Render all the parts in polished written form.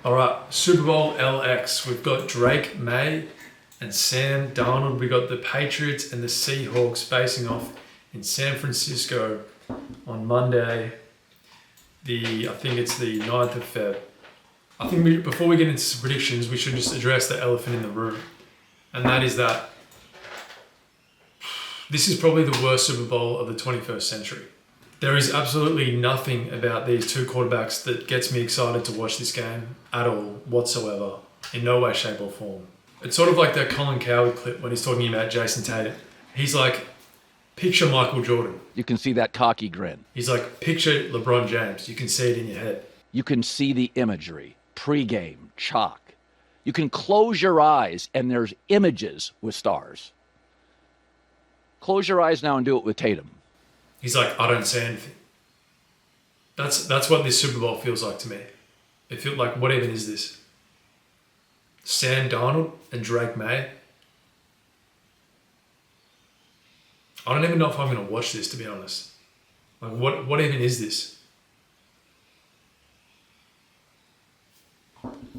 All right, Super Bowl LX. We've got Drake May and Sam Darnold. We've got the Patriots and the Seahawks facing off in San Francisco on Monday. I think it's the 9th of Feb. I think before we get into some predictions, we should just address the elephant in the room. And that is that this is probably the worst Super Bowl of the 21st century. There is absolutely nothing about these two quarterbacks that gets me excited to watch this game at all, whatsoever, in no way, shape or form. It's sort of like that Colin Cowherd clip when he's talking about Jason Tatum. He's like, picture Michael Jordan. You can see that cocky grin. He's like, picture LeBron James. You can see it in your head. You can see the imagery, pregame, chalk. You can close your eyes and there's images with stars. Close your eyes now and do it with Tatum. He's like, I don't see anything. That's what this Super Bowl feels like to me. It feels like, what even is this? Sam Darnold and Drake May? I don't even know if I'm going to watch this, to be honest. Like, what even is this?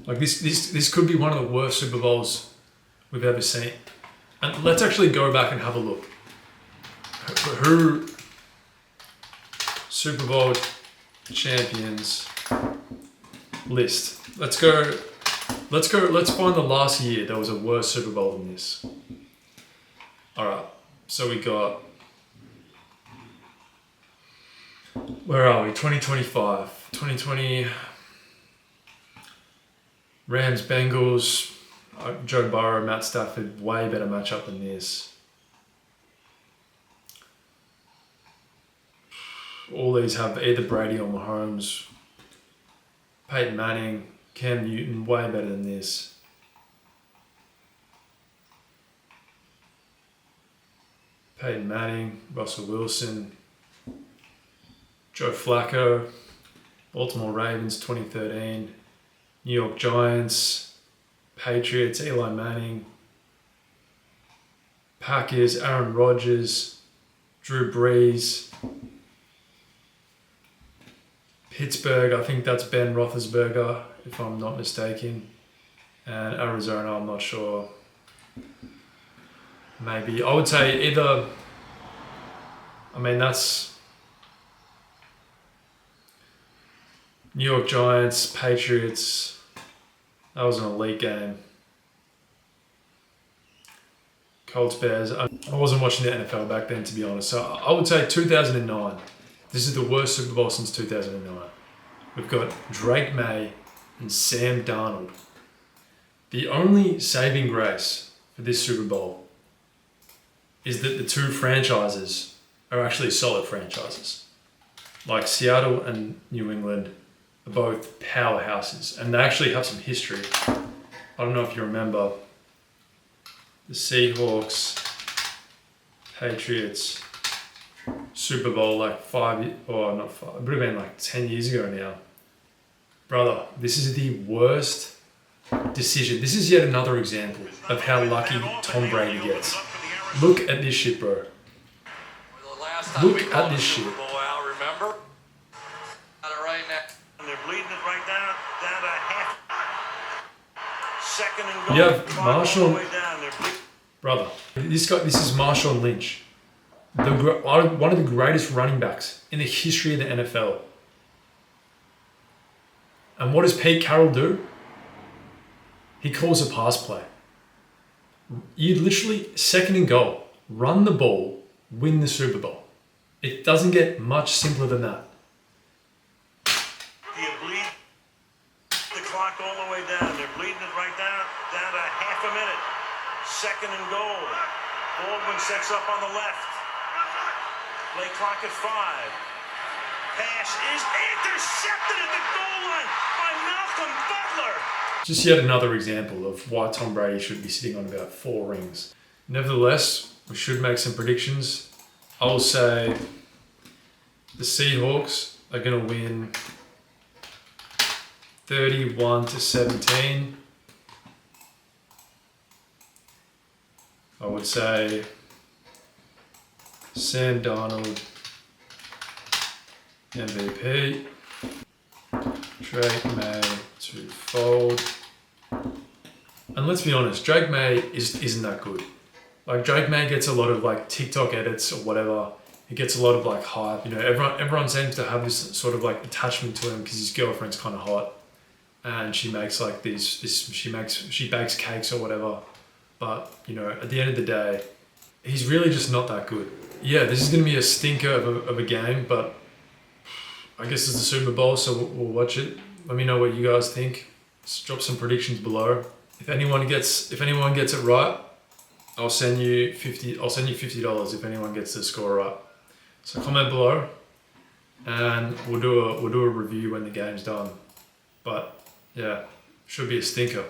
Like, this could be one of the worst Super Bowls we've ever seen. And let's actually go back and have a look. Who Super Bowl champions list. Let's find the last year there was a worse Super Bowl than this. Alright, so we got, where are we? 2025. 2020 Rams, Bengals, Joe Burrow, Matt Stafford, way better matchup than this. All these have either Brady or Mahomes. Peyton Manning, Cam Newton, way better than this. Peyton Manning, Russell Wilson, Joe Flacco, Baltimore Ravens 2013, New York Giants, Patriots, Eli Manning, Packers, Aaron Rodgers, Drew Brees, Pittsburgh, I think that's Ben Roethlisberger, if I'm not mistaken. And Arizona, I'm not sure. Maybe. I would say either... that's New York Giants, Patriots. That was an elite game. Colts, Bears. I wasn't watching the NFL back then, to be honest. So I would say 2009. This is the worst Super Bowl since 2009. We've got Drake May and Sam Darnold. The only saving grace for this Super Bowl is that the two franchises are actually solid franchises. Like Seattle and New England are both powerhouses, and they actually have some history. I don't know if you remember the Seahawks, Patriots, Super Bowl like it would have been like 10 years ago now. Brother, this is the worst decision. This is yet another example of how lucky Tom Brady gets. Look at this shit, bro. Look at this shit. Remember? Right now. And they're bleeding it right down to half. Second and goal. You have Marshall. Brother, this is Marshawn Lynch. One of the greatest running backs in the history of the NFL. And what does Pete Carroll do? He calls a pass play. You literally, second and goal, run the ball, win the Super Bowl. It doesn't get much simpler than that. Do you bleed the clock all the way down? They're bleeding it right down to half a minute. Second and goal. Baldwin sets up on the left. Play clock at 5. Pass is intercepted at the goal line by Malcolm Butler. Just yet another example of why Tom Brady should be sitting on about 4 rings. Nevertheless, we should make some predictions. I will say the Seahawks are going to win 31-17. I would say Sam Darnold, MVP. Drake May to fold. And let's be honest, Drake May isn't that good. Like Drake May gets a lot of like TikTok edits or whatever. He gets a lot of like hype. You know, everyone seems to have this sort of like attachment to him because his girlfriend's kind of hot, and she makes like she bakes cakes or whatever. But you know, at the end of the day, he's really just not that good. Yeah, this is gonna be a stinker of a game, but I guess it's the Super Bowl, so we'll watch it. Let me know what you guys think. Just drop some predictions below. If anyone gets it right, I'll send you $50 if anyone gets the score right. So comment below, and we'll do a review when the game's done. But yeah, should be a stinker.